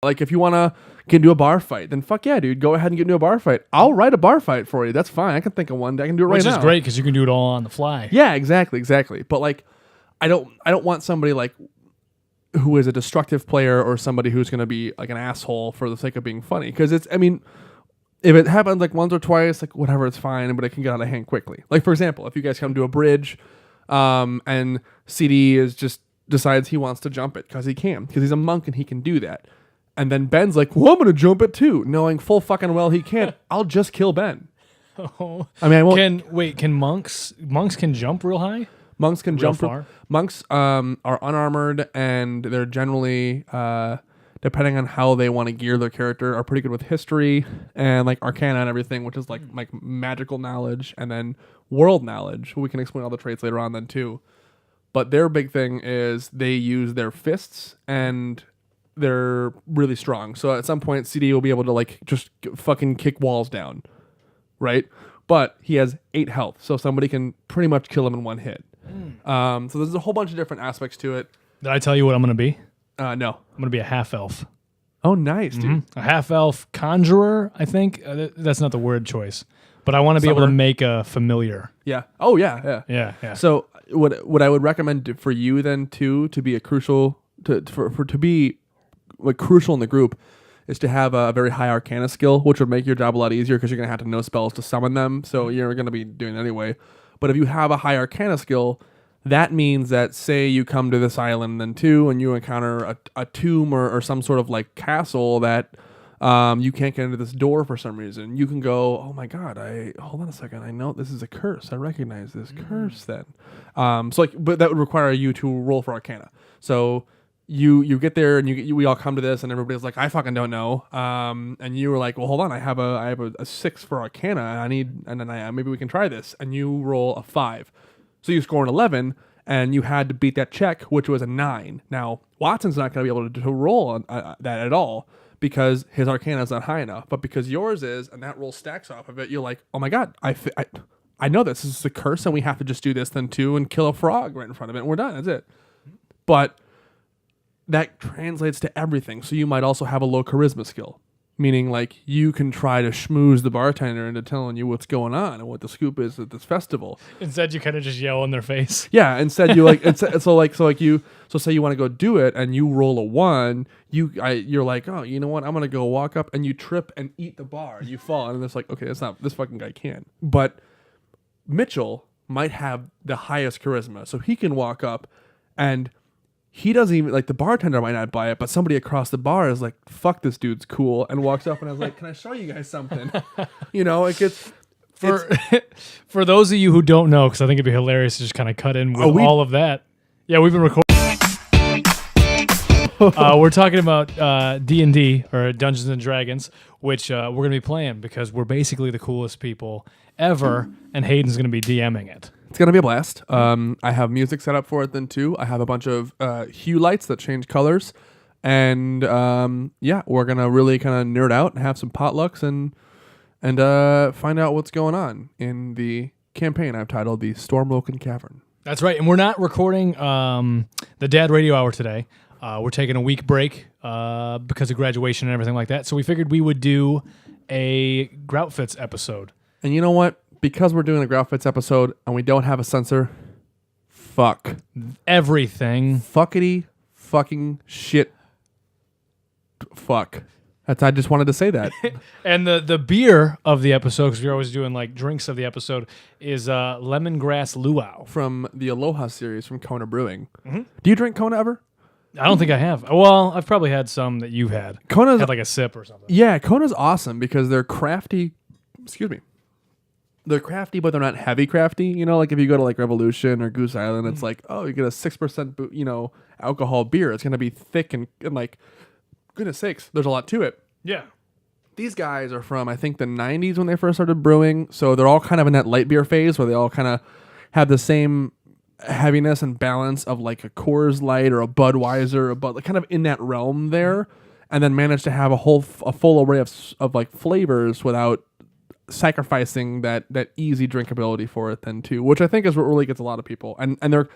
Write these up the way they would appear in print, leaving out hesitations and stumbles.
Like, if you want to get into a bar fight, then fuck yeah, dude. Go ahead and get into a bar fight. I'll write a bar fight for you. That's fine. I can think of one. I can do it right now. Which is great because you can do it all on the fly. Yeah, exactly. But, like, I don't want somebody, like, who is a destructive player or somebody who's going to be, like, an asshole for the sake of being funny. Because if it happens, like, once or twice, like, whatever, it's fine, but it can get out of hand quickly. Like, for example, if you guys come to a bridge and CD decides he wants to jump it because he can, because he's a monk and he can do that. And then Ben's like, well, I'm going to jump it too, knowing full fucking well he can't. I'll just kill Ben. Oh. I mean, I won't. Can monks can jump real high? Monks can jump far? Monks are unarmored, and they're generally, depending on how they want to gear their character, are pretty good with history and like arcana and everything, which is like magical knowledge, and then world knowledge. We can explain all the traits later on then too. But their big thing is they use their fists, and they're really strong. So at some point, CD will be able to like just fucking kick walls down, right? But he has 8 health, so somebody can pretty much kill him in one hit. So there's a whole bunch of different aspects to it. Did I tell you what I'm going to be? No. I'm going to be a half-elf. Oh, nice, dude. A half-elf conjurer, I think. That's not the word choice. But I want to be able to make a familiar. Yeah. Oh, yeah. Yeah. So what I would recommend for you then too, to be a crucial to be like crucial in the group, is to have a very high arcana skill, which would make your job a lot easier because you're gonna have to know spells to summon them. So you're gonna be doing it anyway. But if you have a high arcana skill, that means that say you come to this island then too, and you encounter a tomb or some sort of like castle that you can't get into this door for some reason. You can go, oh my god, hold on a second, I know this is a curse. I recognize this curse then. But that would require you to roll for arcana. So you get there and we all come to this and everybody's like, I fucking don't know. And you were like, well, hold on, I have a 6 for arcana. Maybe we can try this. And you roll a 5. So you score an 11 and you had to beat that check, which was a 9. Now, Watson's not going to be able to roll on that at all because his arcana is not high enough. But because yours is, and that roll stacks off of it, you're like, oh my god, I know this is a curse and we have to just do this then too and kill a frog right in front of it and we're done. That's it. But that translates to everything. So you might also have a low charisma skill, meaning like you can try to schmooze the bartender into telling you what's going on and what the scoop is at this festival. Instead, you kind of just yell in their face. Yeah. Instead, you like so say you want to go do it and you roll a 1. You're like, oh, you know what? I'm gonna go walk up, and you trip and eat the bar. You fall, and it's like, okay, that's not this fucking guy can. But Mitchell might have the highest charisma, so he can walk up and. He doesn't even, like, the bartender might not buy it, but somebody across the bar is like, fuck, this dude's cool, and walks up and I was like, can I show you guys something? You know, like for those of you who don't know, because I think it'd be hilarious to just kind of cut in with all of that. Yeah, we've been recording. We're talking about D&D, or Dungeons and Dragons, which we're going to be playing because we're basically the coolest people ever, and Hayden's going to be DMing it. It's going to be a blast. I have music set up for it then too. I have a bunch of hue lights that change colors. And we're going to really kind of nerd out and have some potlucks and find out what's going on in the campaign I've titled The Stormwoken Cavern. That's right. And we're not recording the Dad Radio Hour today. We're taking a week break because of graduation and everything like that. So we figured we would do a Groutfits episode. And you know what? Because we're doing a Groutfits episode and we don't have a censor, fuck. Everything. Fuckity fucking shit. Fuck. I just wanted to say that. And the beer of the episode, because we're always doing like drinks of the episode, is Lemongrass Luau. From the Aloha series from Kona Brewing. Mm-hmm. Do you drink Kona ever? I don't think I have. Well, I've probably had some that you've had. Kona's had like a sip or something. Yeah, Kona's awesome because they're crafty. Excuse me. They're crafty, but they're not heavy crafty. You know, like if you go to like Revolution or Goose Island, it's like, oh, you get a 6% alcohol beer. It's gonna be thick and like, goodness sakes, there's a lot to it. Yeah. These guys are from I think the 90s when they first started brewing, so they're all kind of in that light beer phase where they all kind of have the same heaviness and balance of like a Coors Light or a Budweiser, like kind of in that realm there, and then manage to have a full array of like flavors without sacrificing that easy drinkability for it then too, which I think is what really gets a lot of people. And they're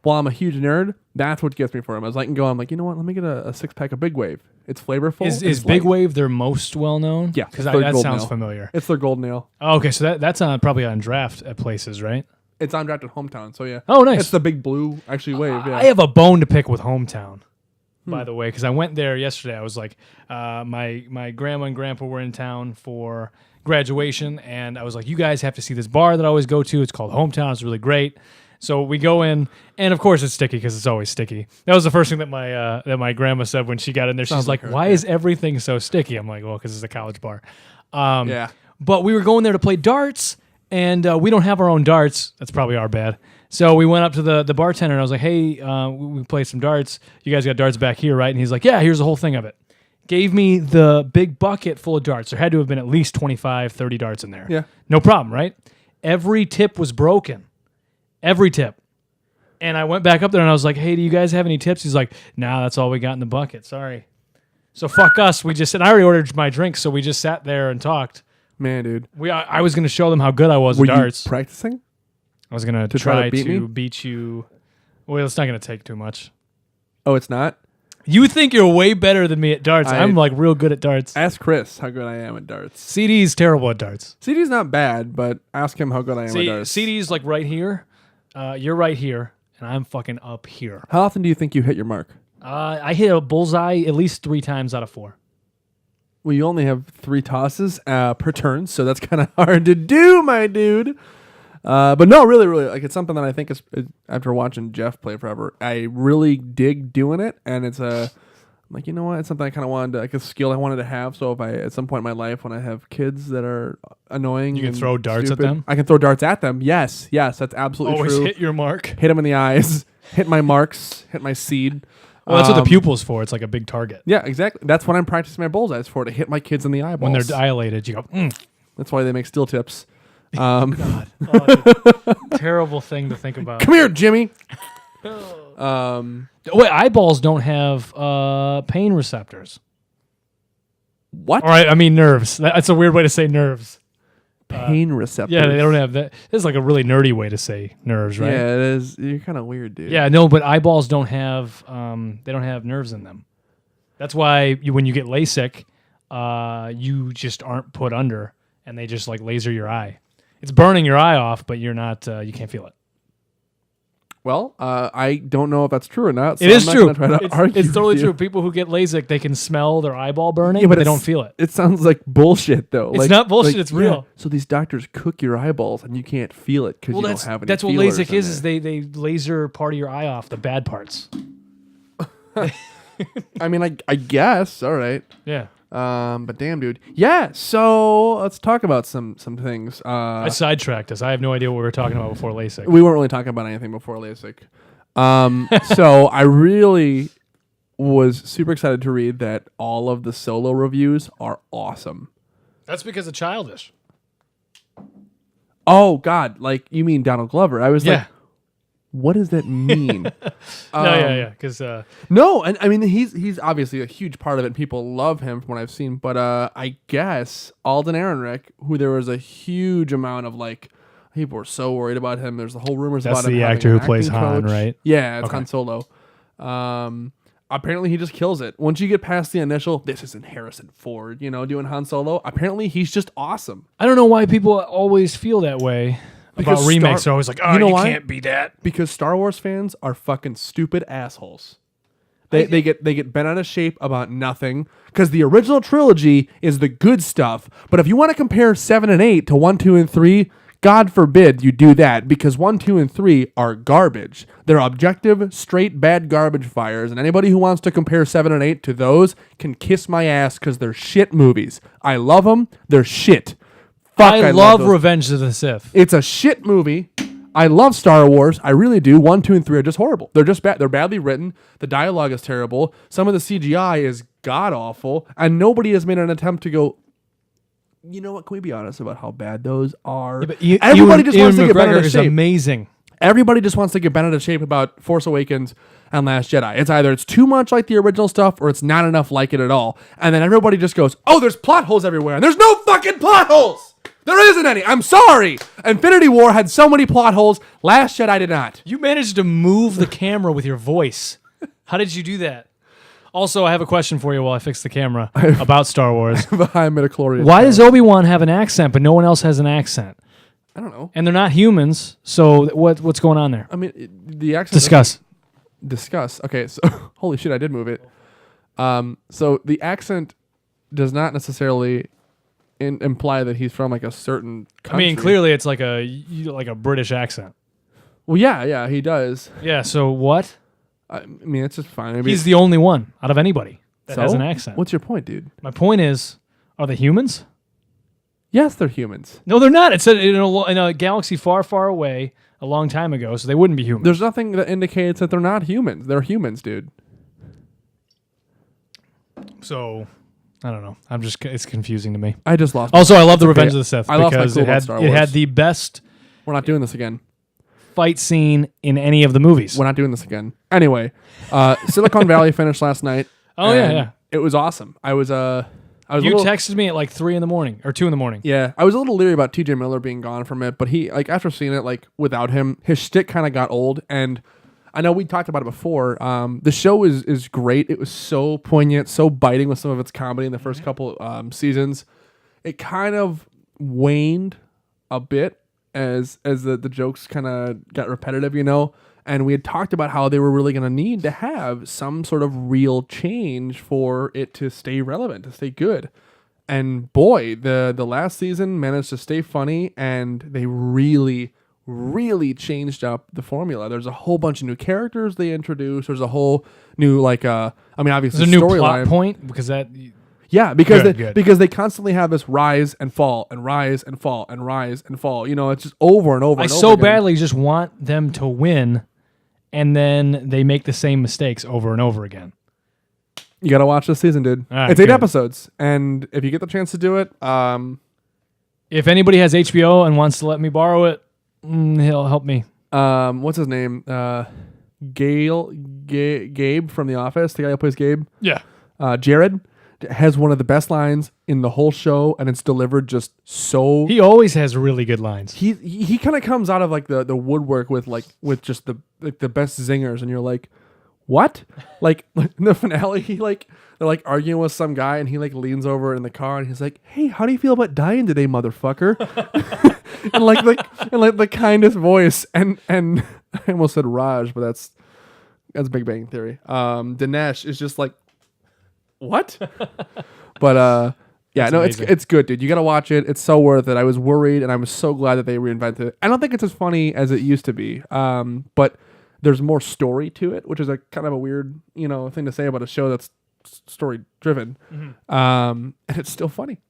while I'm a huge nerd, that's what gets me for him. As I can go, I'm like, you know what? Let me get a 6-pack of Big Wave. It's flavorful. Is Big Wave their most well known? Yeah, because it's their that gold sounds nail. familiar. It's their golden ale. Oh, okay, so that's probably on draft at places, right? It's on draft at Hometown, so yeah. Oh, nice. It's the big blue, actually, wave. Yeah. I have a bone to pick with Hometown, by the way, because I went there yesterday. I was like, my grandma and grandpa were in town for graduation, and I was like, you guys have to see this bar that I always go to. It's called Hometown. It's really great. So we go in, and of course it's sticky because it's always sticky. That was the first thing that my grandma said when she got in there. She's like, why is everything so sticky? I'm like, well, because it's a college bar. Yeah. But we were going there to play darts, and we don't have our own darts. That's probably our bad. So we went up to the bartender, and I was like, hey, we played some darts. You guys got darts back here, right? And he's like, yeah, here's the whole thing of it. Gave me the big bucket full of darts. There had to have been at least 25, 30 darts in there. Yeah. No problem, right? Every tip was broken. Every tip. And I went back up there, and I was like, hey, do you guys have any tips? He's like, nah, that's all we got in the bucket. Sorry. So fuck us. And I already ordered my drink, so we just sat there and talked. Man, dude. I was going to show them how good I was Were at darts. you practicing? I was going To try to beat you. Well, it's not going to take too much. Oh, it's not? You think you're way better than me at darts. I'm like real good at darts. Ask Chris how good I am at darts. CD's terrible at darts. CD's not bad, but ask him how good I am at darts. CD's like right here. You're right here, and I'm fucking up here. How often do you think you hit your mark? I hit a bullseye at least 3 times out of 4. Well, you only have 3 tosses per turn, so that's kind of hard to do, my dude. But no, really, like it's something that I think is after watching Jeff play forever, I really dig doing it, and it's I'm like, you know what? It's something I kind of wanted to, like a skill I wanted to have. So if I, at some point in my life, when I have kids that are annoying, You can and throw darts stupid, at them? I can throw darts at them. Yes, that's absolutely Always true. hit your mark. Hit them in the eyes, hit my marks, hit my seed. Well, that's what the pupil's for. It's like a big target. Yeah, exactly. That's what I'm practicing my bullseyes for, to hit my kids in the eyeballs. When they're dilated, you go, That's why they make steel tips. God. Oh, terrible thing to think about. Come here, Jimmy. Wait, eyeballs don't have pain receptors. What? All right, I mean nerves. That's a weird way to say nerves. Pain receptors. Yeah, they don't have that. This is like a really nerdy way to say nerves, right? Yeah, it is. You're kind of weird, dude. Yeah, no, but eyeballs don't have they don't have nerves in them. That's why when you get LASIK, you just aren't put under, and they just like laser your eye. It's burning your eye off, but you're not. You can't feel it. Well, I don't know if that's true or not. So It is I'm true. not gonna try to argue It's totally with you. true. People who get LASIK, they can smell their eyeball burning, Yeah, but they it's- don't feel it. It sounds like bullshit, though. It's not bullshit, it's real. So these doctors cook your eyeballs, and you can't feel it because you don't have any. that's what feelers LASIK in is there. they laser part of your eye off, the bad parts. I mean, I guess. All right. Yeah. But damn, dude. Yeah. So let's talk about some things. I sidetracked us. I have no idea what we were talking about before LASIK. We weren't really talking about anything before LASIK. So I really was super excited to read that all of the Solo reviews are awesome. That's because of Childish. Oh God, like you mean Donald Glover? I was Yeah. like, what does that mean? Yeah. Because No, and I mean he's obviously a huge part of it. People love him from what I've seen, but I guess Alden Ehrenreich, who there was a huge amount of like people were so worried about him. There's the whole rumors That's about him. the having actor an who plays acting Han, coach. right? Yeah, it's Okay. Han Solo. Apparently he just kills it. Once you get past the initial, this isn't Harrison Ford, doing Han Solo. Apparently he's just awesome. I don't know why people always feel that way about Because remakes. They're always like, oh, You know you why? can't be that. Because Star Wars fans are fucking stupid assholes. They get bent out of shape about nothing. Because the original trilogy is the good stuff. But if you want to compare 7 and 8 to 1, 2, and 3, God forbid you do that. Because 1, 2, and 3 are garbage. They're objective, straight bad garbage fires. And anybody who wants to compare 7 and 8 to those can kiss my ass because they're shit movies. I love them. They're shit. Fuck, I love those. Revenge of the Sith. It's a shit movie. I love Star Wars. I really do. 1, 2, and 3 are just horrible. They're just bad. They're badly written. The dialogue is terrible. Some of the CGI is god awful. And nobody has made an attempt to go, you know what? Can we be honest about how bad those are? Yeah, but Everybody just wants to Ewan get bent McGregor out of is shape. amazing. Everybody just wants to get bent out of shape about Force Awakens and Last Jedi. It's either it's too much like the original stuff or it's not enough like it at all. And then everybody just goes, oh, there's plot holes everywhere. And there's no fucking plot holes. There isn't any. I'm sorry. Infinity War had so many plot holes. Last Jedi did not. You managed to move the camera with your voice. How did you do that? Also, I have a question for you while I fix the camera about Star Wars. Behind midichlorians. Why does Obi-Wan have an accent, but no one else has an accent? I don't know. And they're not humans, so what's going on there? I mean, the accent. Discuss. Okay, so holy shit, I did move it. So the accent does not necessarily imply that he's from like a certain country. I mean, clearly it's like a British accent. Well, yeah, he does. Yeah. So what? I mean, it's just fine. I mean, He's the only one out of anybody that has an accent. What's your point, dude? My point is, are they humans? Yes, they're humans. No, they're not. It's in a galaxy far, far away a long time ago, so they wouldn't be humans. There's nothing that indicates that they're not humans. They're humans, dude. So, I don't know. It's confusing to me. I just lost. Also, I love the Revenge of the Sith because it Star had Wars. the best We're not doing this again. fight scene in any of the movies. We're not doing this again. Anyway, Silicon Valley finished last night. Oh, yeah. It was awesome. I was You texted me at like 3 a.m. or 2 a.m. Yeah, I was a little leery about TJ Miller being gone from it, but he, like, after seeing it, like, without him, his shtick kind of got old, and I know we talked about it before. The show is great. It was so poignant, so biting with some of its comedy in the first couple seasons. It kind of waned a bit as the jokes kind of got repetitive, you know? And we had talked about how they were really going to need to have some sort of real change for it to stay relevant, to stay good. And boy, the last season managed to stay funny, and they really, really changed up the formula. There's a whole bunch of new characters they introduced. There's a whole new, obviously, There's a new plot storyline. point because that... Yeah, because Good. because they constantly have this rise and fall and rise and fall and rise and fall. You know, it's just over and over I and over so again. badly just want them to win, and then they make the same mistakes over and over again. You got to watch this season, dude. All right, it's 8 good. episodes, and if you get the chance to do it, If anybody has HBO and wants to let me borrow it, he'll help me. what's his name? Gabe from The Office, the guy who plays Gabe. Yeah. Jared has one of the best lines in the whole show, and it's delivered just so. He always has really good lines. He kind of comes out of like the woodwork with just the best zingers, and you're like, what? like in the finale, they're like arguing with some guy, and he like leans over in the car, and he's like, "Hey, how do you feel about dying today, motherfucker?" and the kindest voice, and I almost said Raj, but that's Big Bang Theory. Dinesh is just like, what? But yeah, no, amazing. it's good, dude. You gotta watch it. It's so worth it. I was worried, and I was so glad that they reinvented it. I don't think it's as funny as it used to be, but there's more story to it, which is a kind of a weird, thing to say about a show that's story driven. And it's still funny.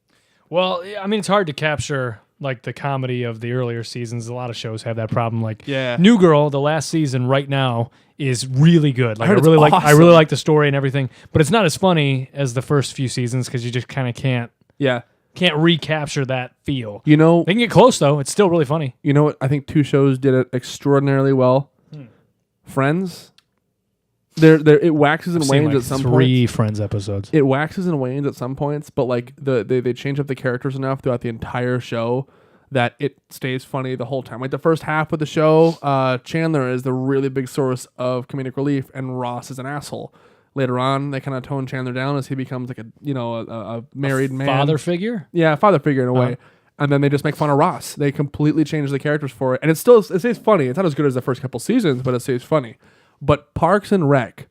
Well, I mean, it's hard to capture like the comedy of the earlier seasons. A lot of shows have that problem. Like New Girl, the last season right now is really good. Like I really like the story and everything, but it's not as funny as the first few seasons because you just kind of can't recapture that feel. They can get close though. It's still really funny. You know what? I think 2 shows did it extraordinarily well. Friends. It waxes and wanes at some points. 3 Friends episodes. It waxes and wanes at some points, but like they change up the characters enough throughout the entire show that it stays funny the whole time. Like the first half of the show, Chandler is the really big source of comedic relief, and Ross is an asshole. Later on, they kind of tone Chandler down as he becomes like a married man, father figure. Yeah, father figure in a way. And then they just make fun of Ross. They completely change the characters for it, and it stays funny. It's not as good as the first couple seasons, but it stays funny. But Parks and Rec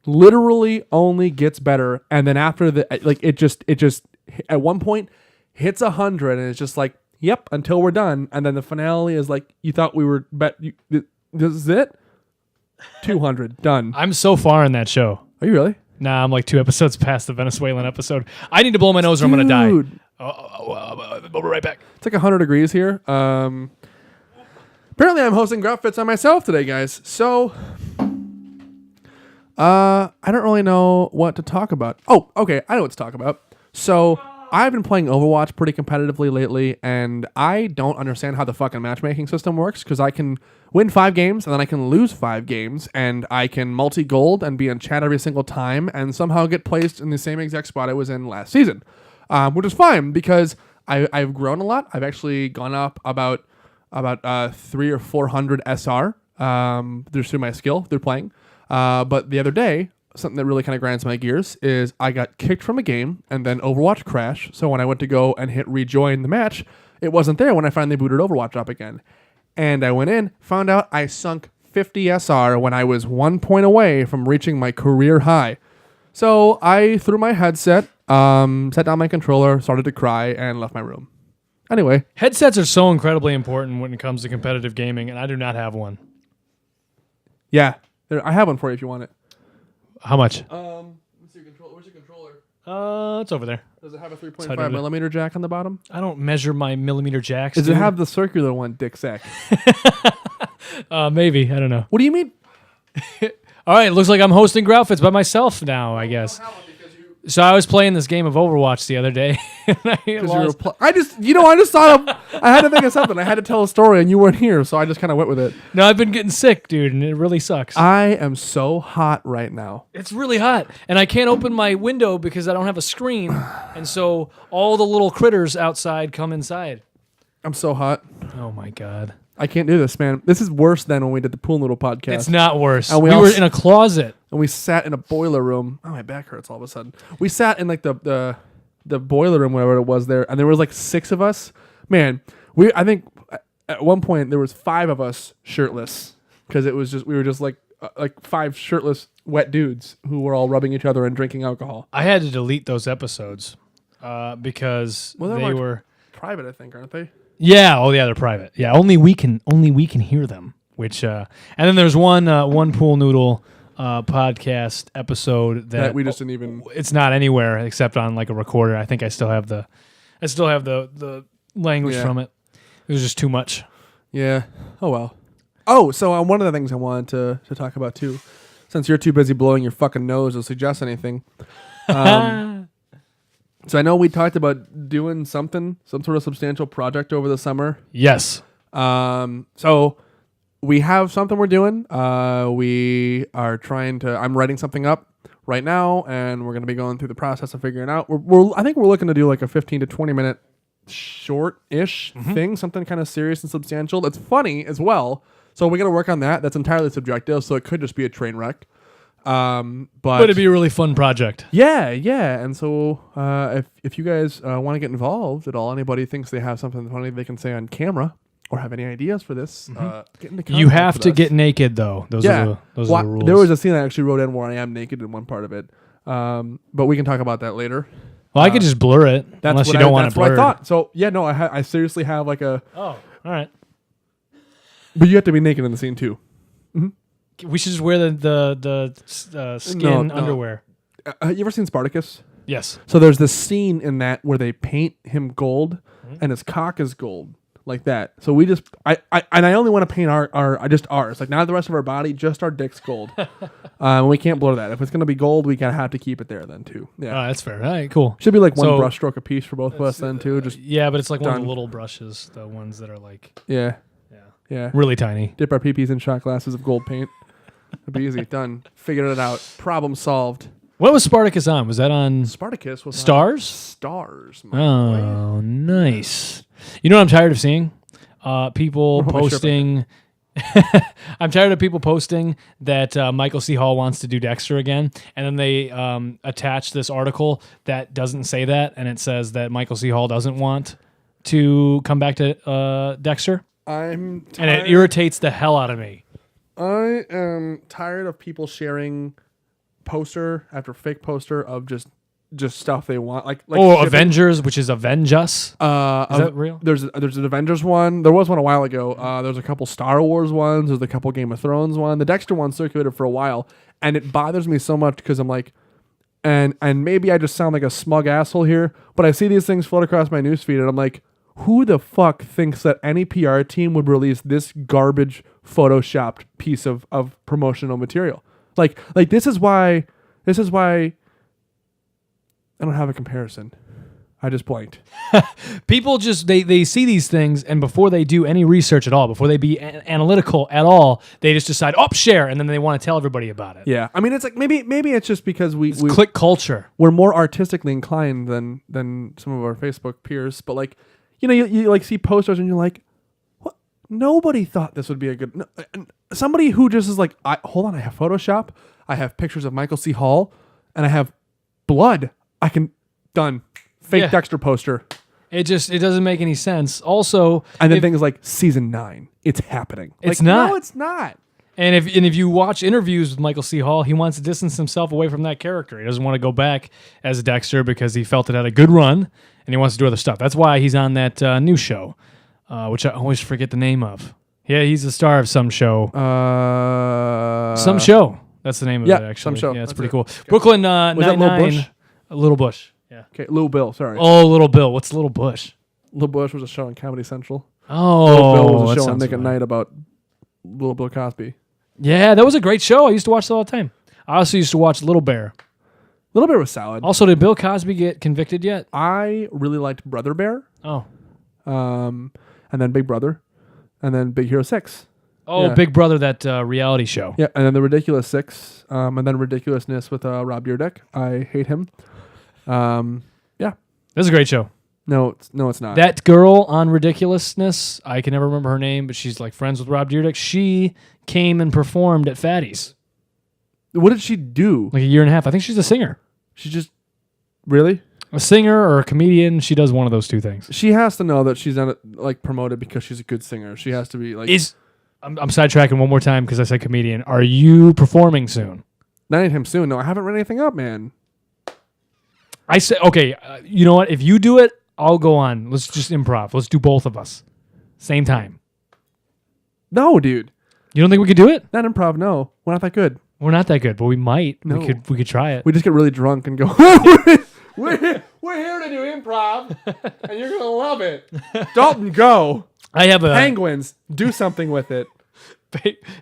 literally only gets better, and then after it just at one point hits 100, and it's just like, yep, until we're done, and then the finale is like, you thought we were this is it, 200 done. I'm so far in that show. Are you really? Nah, I'm like 2 episodes past the Venezuelan episode. I need to blow my nose or I'm gonna die. I'll be right back. It's like 100 degrees here. Apparently, I'm hosting Groutfits on myself today, guys. So, I don't really know what to talk about. Oh, okay, I know what to talk about. So, I've been playing Overwatch pretty competitively lately, and I don't understand how the fucking matchmaking system works, because I can win 5 games, and then I can lose 5 games, and I can multi-gold and be in chat every single time, and somehow get placed in the same exact spot I was in last season, which is fine, because I've grown a lot. I've actually gone up about 300 or 400 SR just through my skill through playing. But the other day, something that really kind of grinds my gears is I got kicked from a game and then Overwatch crashed. So when I went to go and hit rejoin the match, it wasn't there when I finally booted Overwatch up again. And I went in, found out I sunk 50 SR when I was 1 point away from reaching my career high. So I threw my headset, set down my controller, started to cry, and left my room. Anyway. Headsets are so incredibly important when it comes to competitive gaming, and I do not have one. Yeah. I have one for you if you want it. How much? Where's your controller? It's over there. Does it have a 3.5 millimeter jack on the bottom? I don't measure my millimeter jacks. Does it have the circular one, dick sack? Maybe. I don't know. What do you mean? All right, it looks like I'm hosting Groutfits by myself now, I guess. So I was playing this game of Overwatch the other day. And I just thought of, I had to think of something. I had to tell a story and you weren't here, so I just kind of went with it. No, I've been getting sick, dude, and it really sucks. I am so hot right now. It's really hot, and I can't open my window because I don't have a screen, and so all the little critters outside come inside. I'm so hot. Oh, my God. I can't do this, man. This is worse than when we did the Pool Noodle podcast. It's not worse. And we were in a closet. And we sat in a boiler room. Oh, my back hurts all of a sudden. We sat in like the boiler room, whatever it was there, and there was like 6 of us. Man, I think at one point there was 5 of us shirtless because we were just like 5 shirtless wet dudes who were all rubbing each other and drinking alcohol. I had to delete those episodes because they were private, I think, aren't they? Yeah. Oh, yeah. They're private. Yeah. Only we can hear them. Which and then there's one Pool Noodle podcast episode that we just didn't even. It's not anywhere except on like a recorder. I think I still have the language from it. It was just too much. Yeah. Oh well. Oh, so one of the things I wanted to talk about too, since you're too busy blowing your fucking nose to suggest anything. So I know we talked about doing some sort of substantial project over the summer. Yes. So we have something we're doing. We are I'm writing something up right now, and we're going to be going through the process of figuring out. I think we're looking to do like a 15 to 20 minute short-ish thing, something kind of serious and substantial. That's funny as well. So we're going to work on that. That's entirely subjective, so it could just be a train wreck. But it'd be a really fun project. Yeah. And so if you guys want to get involved at all, anybody thinks they have something funny they can say on camera or have any ideas for this, get into contact You have to us. get naked though. Those are the rules. There was a scene I actually wrote in where I am naked in one part of it, but we can talk about that later. Well, I could just blur it unless you don't want to blur. That's what I thought. So yeah, no, I seriously have like a. Oh, all right. But you have to be naked in the scene too. We should just wear the skin underwear. You ever seen Spartacus? Yes. So there's this scene in that where they paint him gold and his cock is gold like that. So we just I only want to paint ours, like not the rest of our body, just our dick's gold. We can't blur that. If it's gonna be gold, we gotta have to keep it there then too. Yeah, that's fair. All right, cool. Should be like one brush stroke a piece for both of us then too. Just but it's like one of the little brushes, the ones that are like yeah, really tiny. Dip our peepees in shot glasses of gold paint. It'd be easy. Done. Figured it out. Problem solved. What was Spartacus on? Was that on Spartacus was Stars? Stars. Oh, nice. You know what I'm tired of seeing? People posting. I'm tired of people posting that Michael C. Hall wants to do Dexter again, and then they attach this article that doesn't say that, and it says that Michael C. Hall doesn't want to come back to Dexter. And it irritates the hell out of me. I am tired of people sharing poster after fake poster of just stuff they want, like Avengers, which is Avenge Us. Is that real? There's an Avengers one. There was one a while ago. There's a couple Star Wars ones. There's a couple Game of Thrones one. The Dexter one circulated for a while, and it bothers me so much because I'm like, and maybe I just sound like a smug asshole here, but I see these things float across my newsfeed, and I'm like, who the fuck thinks that any PR team would release this garbage photoshopped piece of promotional material? Like this is why I don't have a comparison. I just blanked. People just they see these things, and before they do any research at all, before they be analytical at all, they just decide, share, and then they want to tell everybody about it. Yeah, I mean, it's like maybe it's just because we click culture. We're more artistically inclined than some of our Facebook peers, but like, you like see posters and you're like, what? Nobody thought this would be a good. No, somebody who just is like, hold on, I have Photoshop, I have pictures of Michael C. Hall, and I have blood. I can done. Fake Dexter poster. It doesn't make any sense. Also, and then things like season 9, it's happening. It's like, not. No, it's not. And if you watch interviews with Michael C. Hall, he wants to distance himself away from that character. He doesn't want to go back as Dexter because he felt it had a good run, and he wants to do other stuff. That's why he's on that new show, which I always forget the name of. Yeah, he's the star of some show. Some show. That's the name of it, actually. Some show. Yeah, it's pretty cool. Okay. Brooklyn was that Little Bush? Little Bush. Yeah. Okay, Little Bill. Sorry. Oh, Little Bill. What's Little Bush? Little Bush was a show on Comedy Central. Oh, Little Bill was a show on Nick at Night about Little Bill Cosby. Yeah, that was a great show. I used to watch it all the time. I also used to watch Little Bear. Little Bear was solid. Also, did Bill Cosby get convicted yet? I really liked Brother Bear. Oh. And then Big Brother. And then Big Hero 6. Oh, yeah. Big Brother, that reality show. Yeah, and then The Ridiculous 6. And then Ridiculousness with Rob Dyrdek. I hate him. Yeah. That's a great show. No, it's not. That girl on Ridiculousness, I can never remember her name, but she's like friends with Rob Dyrdek. She came and performed at Fatty's. What did she do? Like a year and a half. I think she's a singer. She just... Really? A singer or a comedian. She does one of those two things. She has to know that she's not like promoted because she's a good singer. She has to be like... I'm sidetracking one more time because I said comedian. Are you performing soon? Not anytime soon. No, I haven't read anything up, man. I said, okay, you know what? If you do it, I'll go on. Let's just improv. Let's do both of us. Same time. No, dude. You don't think we could do it? Not improv, no. We're not that good. We're not that good, but we might. No. We could try it. We just get really drunk and go, we're here to do improv, and you're going to love it. Dalton, go. I have Penguins, do something with it.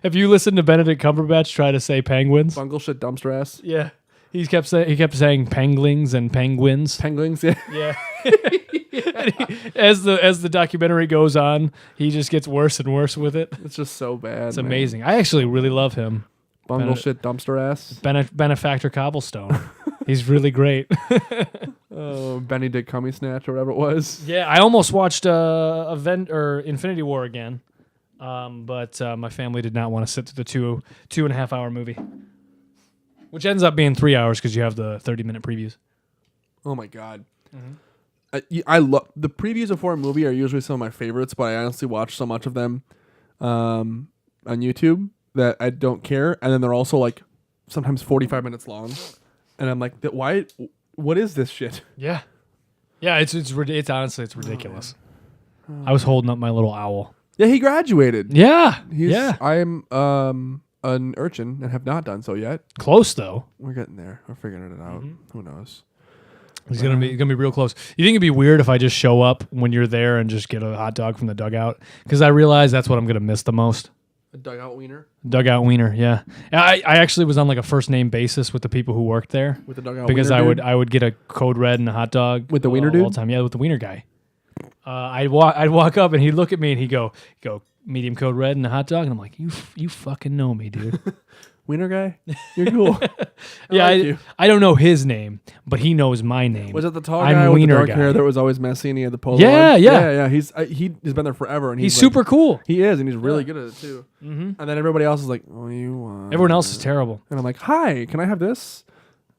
Have you listened to Benedict Cumberbatch try to say penguins? Bungle shit dumpster ass. Yeah. He kept saying penglings and penguins. Penguins, yeah. Yeah. As the documentary goes on, he just gets worse and worse with it. It's just so bad. It's amazing. I actually really love him. Bungle shit dumpster ass. Benefactor Cobblestone. He's really great. Oh, Benny did Cummy Snatch or whatever it was. Yeah, I almost watched Infinity War again, but my family did not want to sit through the 2.5 hour movie, which ends up being 3 hours because you have the 30-minute previews. Oh my god. Mm-hmm. I love the previews before a movie are usually some of my favorites, but I honestly watch so much of them on YouTube that I don't care, and then they're also like sometimes 45 minutes long, and I'm like, why? What is this shit? Yeah, it's honestly it's ridiculous. I was holding up my little owl. Yeah, he graduated. Yeah, I'm an urchin and have not done so yet. Close though. We're getting there. We're figuring it out. Mm-hmm. Who knows? He's gonna be real close. You think it'd be weird if I just show up when you're there and just get a hot dog from the dugout? Because I realize that's what I'm gonna miss the most. A dugout wiener? Dugout wiener, yeah. I actually was on like a first name basis with the people who worked there. With the dugout because wiener I would get a Code Red and a hot dog. With the wiener dude? All the time. Yeah, with the wiener guy. I'd walk up and he'd look at me and he'd go, medium Code Red and a hot dog? And I'm like, you fucking know me, dude. Wiener guy? You're cool. I don't know his name, but he knows my name. Was it the tall guy with the dark hair that was always messy and he had the polo on? Yeah. He's been there forever. And he's super cool. He is, and he's really good at it too. Mm-hmm. And then everybody else is like, "Oh, you want?" Everyone else is terrible. And I'm like, "Hi, can I have this?"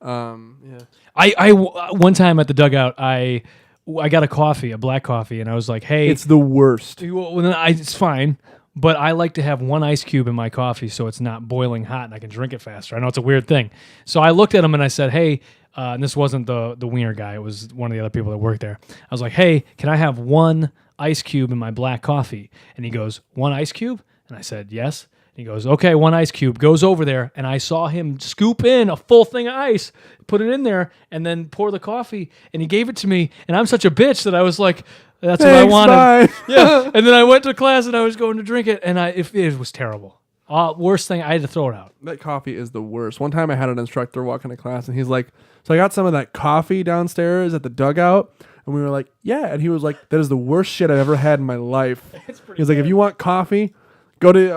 Yeah. I one time at the dugout, I got a black coffee, and I was like, "Hey, it's the worst." It's fine. But I like to have one ice cube in my coffee so it's not boiling hot and I can drink it faster. I know it's a weird thing. So I looked at him and I said, hey, and this wasn't the wiener guy. It was one of the other people that worked there. I was like, hey, can I have one ice cube in my black coffee? And he goes, one ice cube? And I said, yes. And he goes, okay, one ice cube. Goes over there, and I saw him scoop in a full thing of ice, put it in there, and then pour the coffee. And he gave it to me. And I'm such a bitch that I was like, that's what I wanted. Bye. Yeah. And then I went to class and I was going to drink it, and it was terrible. Worst thing, I had to throw it out. That coffee is the worst. One time I had an instructor walk into class and he's like, so I got some of that coffee downstairs at the dugout. And we were like, yeah. And he was like, that is the worst shit I've ever had in my life. He was like, if you want coffee, go to,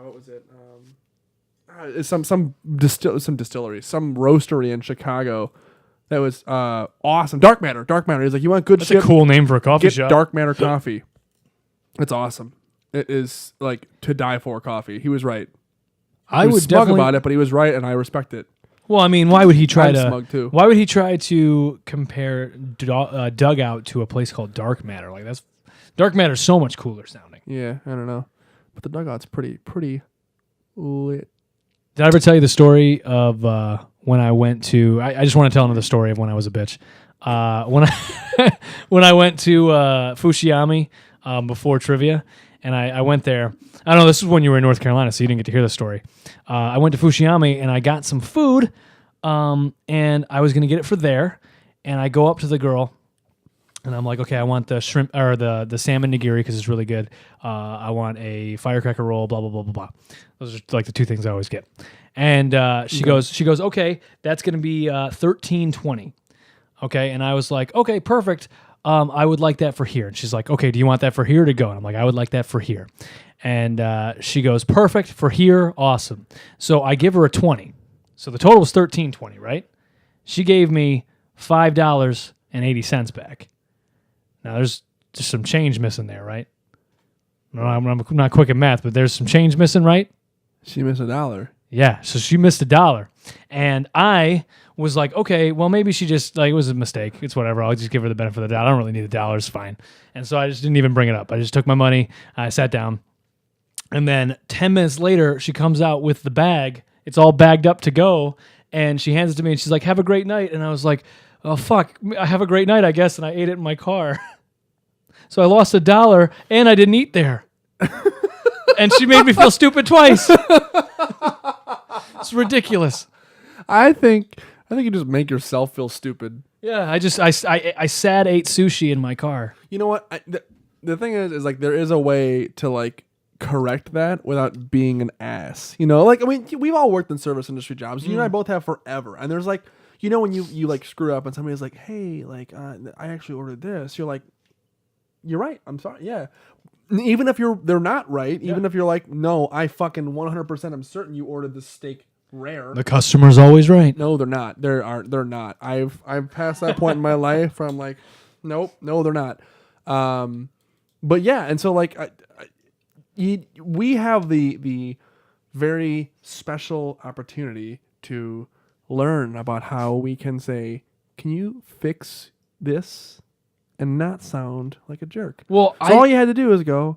what was it? It's some distillery, some roastery in Chicago. That was awesome. Dark Matter. He's like, you want good That's shit? a cool name for a coffee Get shop. Dark Matter coffee. It's awesome. It is like to die for coffee. He was right. I was would smug definitely about it, but he was right, and I respect it. Well, I mean, why would he try I'm to? smug too. Why would he try to compare Dugout to a place called Dark Matter? Like that's Dark Matter's so much cooler sounding. Yeah, I don't know, but the dugout's pretty lit. Did I ever tell you the story of when I went to? I just want to tell another story of when I was a bitch. When I went to Fushiami before trivia, and I went there. I don't know, this is when you were in North Carolina, so you didn't get to hear the story. I went to Fushiami and I got some food, and I was going to get it for there. And I go up to the girl, and I'm like, okay, I want the shrimp or the salmon nigiri because it's really good. I want a firecracker roll, blah blah blah blah blah. Those are like the two things I always get. And she goes, okay, that's going to be $13.20. Okay, and I was like, okay, perfect. I would like that for here. And she's like, okay, do you want that for here to go? And I'm like, I would like that for here. And she goes, perfect, for here, awesome. So I give her a 20. So the total was $13.20, right? She gave me $5.80 back. Now there's just some change missing there, right? No, I'm not quick at math, but there's some change missing, right? She missed $1. Yeah, so she missed $1. And I was like, okay, well, maybe she just, like, it was a mistake. It's whatever. I'll just give her the benefit of the doubt. I don't really need $1. It's fine. And so I just didn't even bring it up. I just took my money. I sat down. And then 10 minutes later, she comes out with the bag. It's all bagged up to go. And she hands it to me, and she's like, have a great night. And I was like, oh, fuck. I have a great night, I guess. And I ate it in my car. So I lost $1, and I didn't eat there. And she made me feel stupid twice. It's ridiculous. I think you just make yourself feel stupid. Yeah, I sad ate sushi in my car. You know what? The thing is like there is a way to like correct that without being an ass. You know, like I mean, we've all worked in service industry jobs. You and I both have forever. And there's like, you know, when you like screw up and somebody's like, hey, like I actually ordered this. You're like, you're right. I'm sorry. Yeah. Even if they're not right. Even if you're like, no, I fucking 100% I'm certain you ordered this steak rare. The customer's always right. No, they're not. They're not. I've passed that point in my life where I'm like, nope, no, they're not. But yeah, and so like, we have the very special opportunity to learn about how we can say, can you fix this and not sound like a jerk? Well, so all you had to do is go,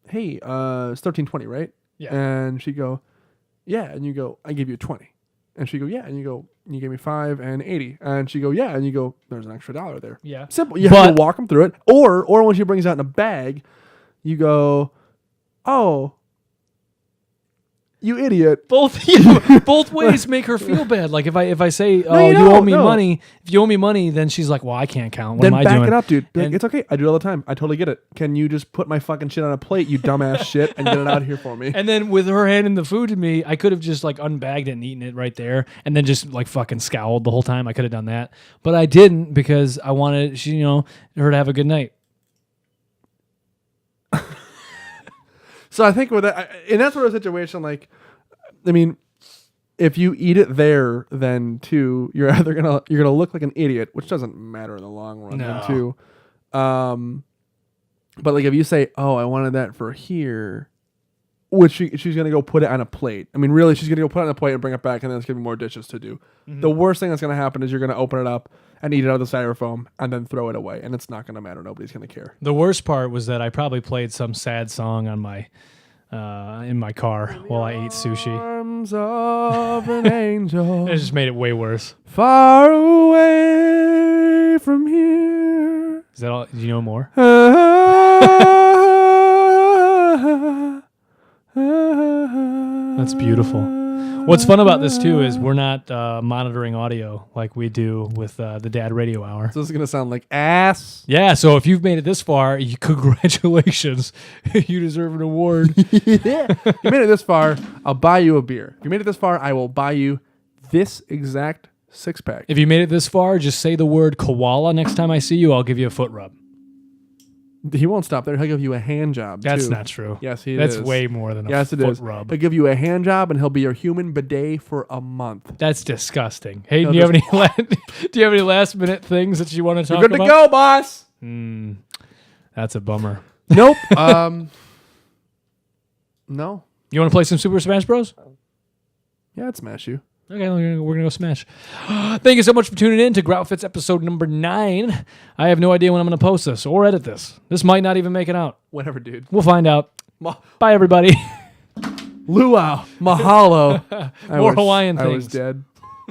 hey, it's $13.20, right? Yeah. And she'd go, yeah. And you go, I give you 20. And she go, yeah. And you go, you gave me $5.80. And she go, yeah. And you go, there's an extra $1 there. Yeah. Simple. You have to walk them through it. Or when she brings it out in a bag, you go, oh, you idiot. Both ways make her feel bad. Like if I say, oh, you owe me money. If you owe me money, then she's like, well, I can't count. What am I doing? Then back it up, dude. Be like, it's okay. I do it all the time. I totally get it. Can you just put my fucking shit on a plate, you dumbass shit, and get it out of here for me? And then with her handing the food to me, I could have just like unbagged it and eaten it right there, and then just like fucking scowled the whole time. I could have done that, but I didn't because I wanted her to have a good night. So I think with that, in that sort of situation, like, I mean, if you eat it there, then too, you're either gonna look like an idiot, which doesn't matter in the long run. No. Then too, but like if you say, "Oh, I wanted that for here," which she's gonna go put it on a plate. I mean, really, she's gonna go put it on a plate and bring it back, and then it's gonna be more dishes to do. Mm-hmm. The worst thing that's gonna happen is you're gonna open it up and eat it out of the styrofoam and then throw it away, and it's not gonna matter. Nobody's gonna care. The worst part was that I probably played some sad song on my in my car while I ate sushi. Arms of an angel. It just made it way worse. Far away from here. Is that all? Do you know more? That's beautiful. What's fun about this too is we're not monitoring audio like we do with the Dad Radio Hour. So this is gonna sound like ass. Yeah, so if you've made it this far, congratulations. You deserve an award. Yeah. If you made it this far, I'll buy you a beer. If you made it this far, I will buy you this exact 6-pack. If you made it this far, just say the word koala next time I see you. I'll give you a foot rub. He won't stop there. He'll give you a hand job. That's too. not true. Yes, he That's is. way more than a Yes, it foot is. rub. He'll give you a hand job, and he'll be your human bidet for a month. That's disgusting. Hey, No, do you have any last minute things that you want to talk You're good about? to go, boss. That's a bummer. Nope. No. You want to play some Super Smash Bros? Yeah, I'd smash you. Okay, we're gonna go smash. Thank you so much for tuning in to Groutfits episode number 9. I have no idea when I'm gonna post this or edit this. This might not even make it out. Whatever, dude. We'll find out. Bye, everybody. Luau. Mahalo. More Hawaiian I was things. dead.